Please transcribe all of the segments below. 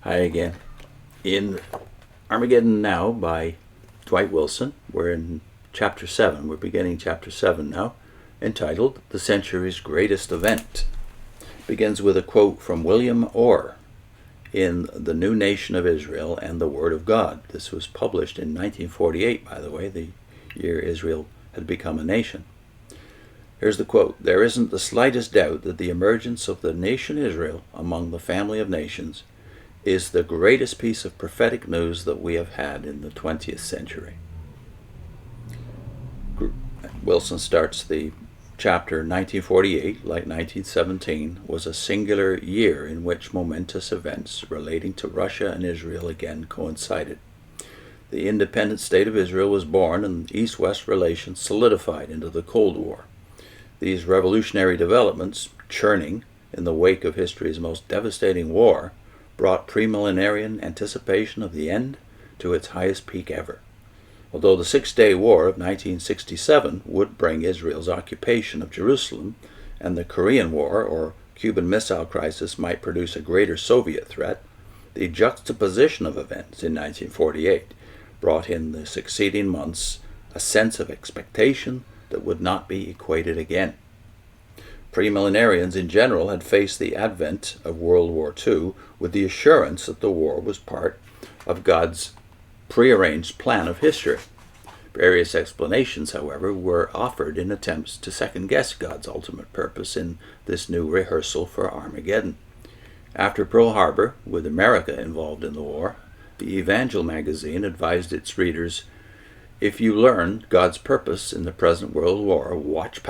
Hi again. In Armageddon Now by Dwight Wilson, we're in chapter 7. We're beginning chapter 7 now, entitled The Century's Greatest Event. It begins with a quote from William Orr in The New Nation of Israel and the Word of God. This was published in 1948, by the way, the year Israel had become a nation. Here's the quote: "There isn't the slightest doubt that the emergence of the nation Israel among the family of nations is the greatest piece of prophetic news that we have had in the 20th century." Wilson starts the chapter 1948, like 1917, was a singular year in which momentous events relating to Russia and Israel again coincided. The independent state of Israel was born and East-West relations solidified into the Cold War. These revolutionary developments, churning in the wake of history's most devastating war, brought premillenarian anticipation of the end to its highest peak ever. Although the Six-Day War of 1967 would bring Israel's occupation of Jerusalem, and the Korean War or Cuban Missile Crisis might produce a greater Soviet threat, the juxtaposition of events in 1948 brought in the succeeding months a sense of expectation that would not be equated again. Premillenarians in general had faced the advent of World War II with the assurance that the war was part of God's prearranged plan of history. Various explanations, however, were offered in attempts to second-guess God's ultimate purpose in this new rehearsal for Armageddon. After Pearl Harbor, with America involved in the war, the Evangel magazine advised its readers, If you would learn God's purpose in the present world war, watch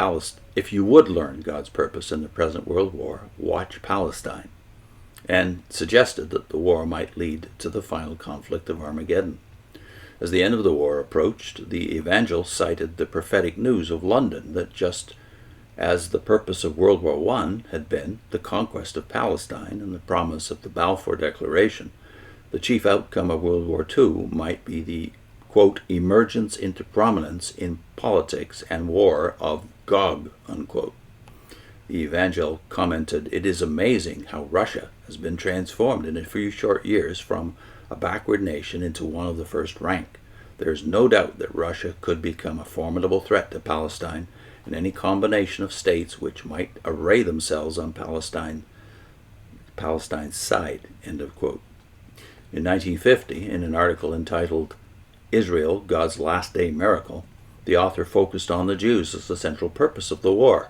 Palestine, and suggested that the war might lead to the final conflict of Armageddon. As the end of the war approached, the Evangel cited the prophetic news of London that just as the purpose of World War I had been the conquest of Palestine and the promise of the Balfour Declaration, the chief outcome of World War II might be the quote, emergence into prominence in politics and war of Gog, unquote. The Evangel commented, "It is amazing how Russia has been transformed in a few short years from a backward nation into one of the first rank. There is no doubt that Russia could become a formidable threat to Palestine and any combination of states which might array themselves on Palestine's side," end of quote. In 1950, in an article entitled Israel, God's Last Day Miracle, the author focused on the Jews as the central purpose of the war.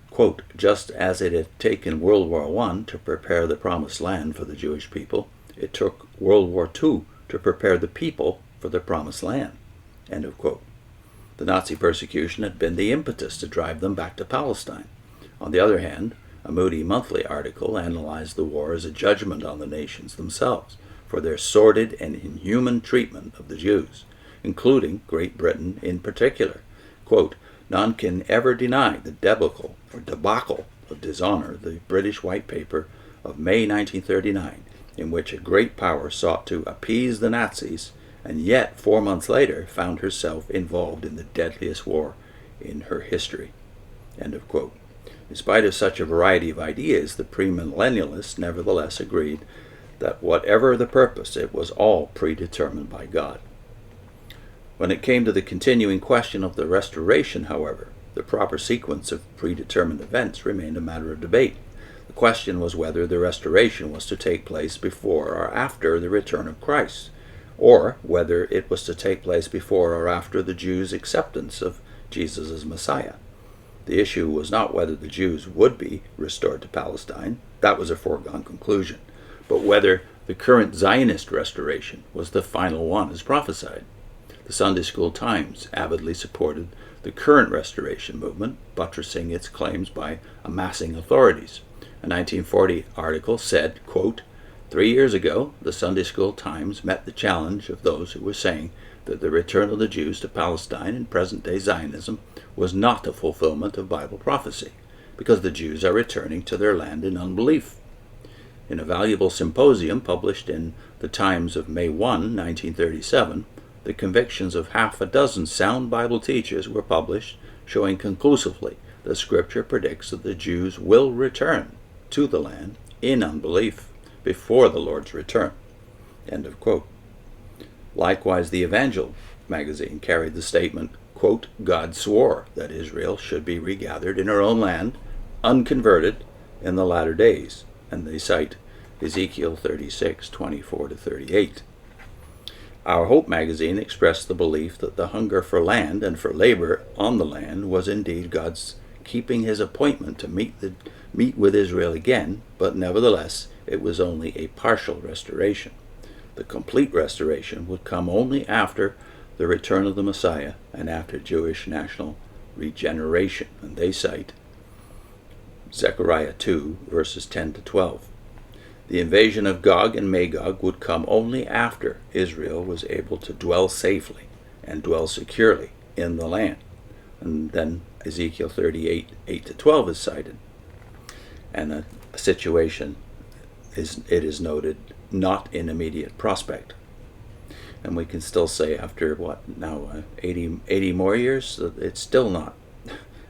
Quote, "Just as it had taken World War I to prepare the promised land for the Jewish people, it took World War II to prepare the people for the promised land." End of quote. The Nazi persecution had been the impetus to drive them back to Palestine. On the other hand, a Moody Monthly article analyzed the war as a judgment on the nations themselves for their sordid and inhuman treatment of the Jews, including Great Britain in particular. Quote, "None can ever deny the debacle of dishonor, the British White Paper of May 1939, in which a great power sought to appease the Nazis, and yet 4 months later found herself involved in the deadliest war in her history." End of quote. In spite of such a variety of ideas, the premillennialists nevertheless agreed that whatever the purpose, it was all predetermined by God. When it came to the continuing question of the restoration, however, the proper sequence of predetermined events remained a matter of debate. The question was whether the restoration was to take place before or after the return of Christ, or whether it was to take place before or after the Jews' acceptance of Jesus as Messiah. The issue was not whether the Jews would be restored to Palestine, that was a foregone conclusion, but whether the current Zionist restoration was the final one as prophesied. The Sunday School Times avidly supported the current restoration movement, buttressing its claims by amassing authorities. A 1940 article said, quote, 3 years ago, the Sunday School Times met the challenge of those who were saying that the return of the Jews to Palestine in present-day Zionism was not a fulfillment of Bible prophecy, because the Jews are returning to their land in unbelief. In a valuable symposium published in the Times of May 1, 1937, the convictions of half a dozen sound Bible teachers were published, showing conclusively that Scripture predicts that the Jews will return to the land in unbelief before the Lord's return. End of quote. Likewise, the Evangel magazine carried the statement, quote, God swore that Israel should be regathered in her own land, unconverted, in the latter days. And they cite Ezekiel 36:24-38. Our Hope magazine expressed the belief that the hunger for land and for labor on the land was indeed God's keeping his appointment to meet with Israel again, but nevertheless it was only a partial restoration. The complete restoration would come only after the return of the Messiah and after Jewish national regeneration. And they cite Zechariah 2, verses 10-12. The invasion of Gog and Magog would come only after Israel was able to dwell safely and dwell securely in the land. And then Ezekiel 38, 8-12 is cited. And a situation is noted not in immediate prospect. And we can still say after 80 more years, that it's still not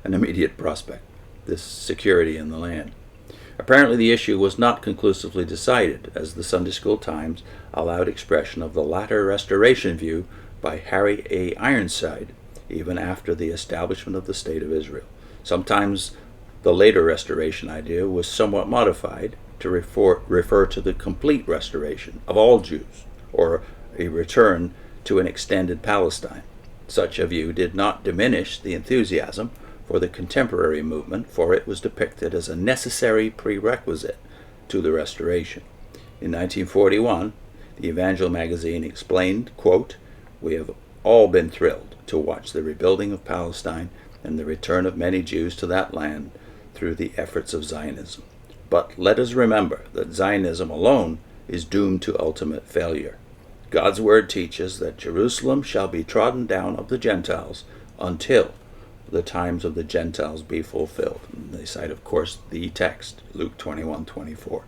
an immediate prospect, this security in the land. Apparently the issue was not conclusively decided, as the Sunday School Times allowed expression of the latter restoration view by Harry A. Ironside, even after the establishment of the State of Israel. Sometimes the later restoration idea was somewhat modified to refer to the complete restoration of all Jews, or a return to an extended Palestine. Such a view did not diminish the enthusiasm for the contemporary movement, for it was depicted as a necessary prerequisite to the restoration. In 1941, the Evangel magazine explained, quote, we have all been thrilled to watch the rebuilding of Palestine and the return of many Jews to that land through the efforts of Zionism. But let us remember that Zionism alone is doomed to ultimate failure. God's word teaches that Jerusalem shall be trodden down of the Gentiles until the times of the Gentiles be fulfilled. And they cite, of course, the text, Luke 21:24.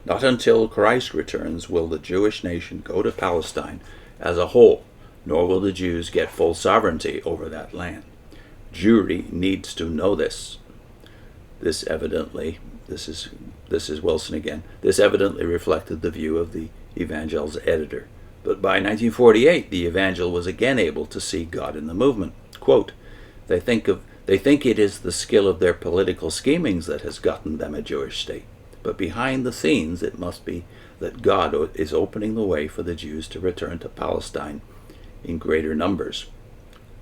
Not until Christ returns will the Jewish nation go to Palestine as a whole, nor will the Jews get full sovereignty over that land. Jewry needs to know this. This is Wilson again. This evidently reflected the view of the Evangel's editor. But by 1948, the Evangel was again able to see God in the movement. Quote, They think it is the skill of their political schemings that has gotten them a Jewish state. But behind the scenes, it must be that God is opening the way for the Jews to return to Palestine in greater numbers.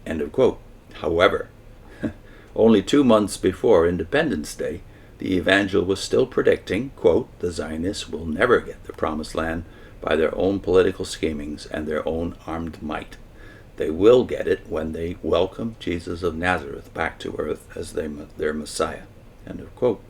End of quote. However, only 2 months before Independence Day, the Evangel was still predicting, quote, the Zionists will never get the Promised Land by their own political schemings and their own armed might. They will get it when they welcome Jesus of Nazareth back to earth as their Messiah. End of quote.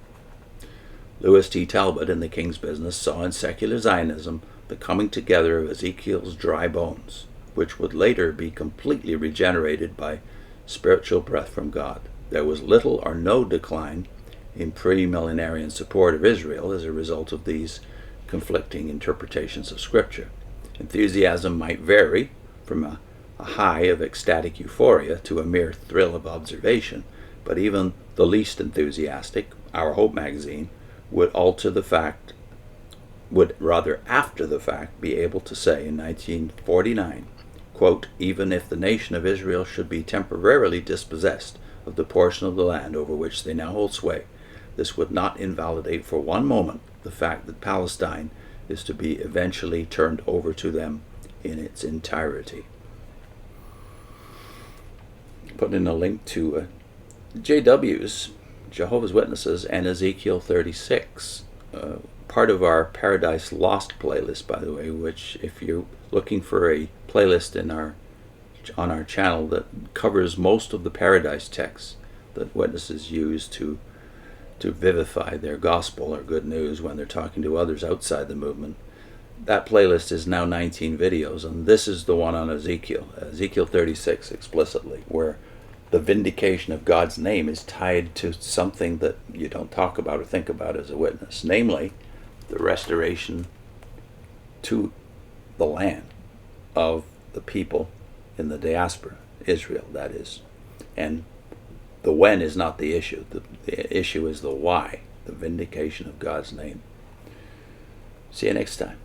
Lewis T. Talbot in The King's Business saw in secular Zionism the coming together of Ezekiel's dry bones, which would later be completely regenerated by spiritual breath from God. There was little or no decline in premillenarian support of Israel as a result of these conflicting interpretations of Scripture. Enthusiasm might vary from a high of ecstatic euphoria to a mere thrill of observation, but even the least enthusiastic, Our Hope magazine, would after the fact, be able to say in 1949, quote, even if the nation of Israel should be temporarily dispossessed of the portion of the land over which they now hold sway, this would not invalidate for one moment the fact that Palestine is to be eventually turned over to them in its entirety. Put in a link to JW's, Jehovah's Witnesses, and Ezekiel 36, part of our Paradise Lost playlist, by the way, which if you're looking for a playlist on our channel that covers most of the Paradise texts that witnesses use to vivify their gospel or good news when they're talking to others outside the movement. That playlist is now 19 videos, and this is the one on Ezekiel 36 explicitly, where the vindication of God's name is tied to something that you don't talk about or think about as a witness, namely the restoration to the land of the people in the diaspora, Israel, that is. And the when is not the issue. The issue is the why, the vindication of God's name. See you next time.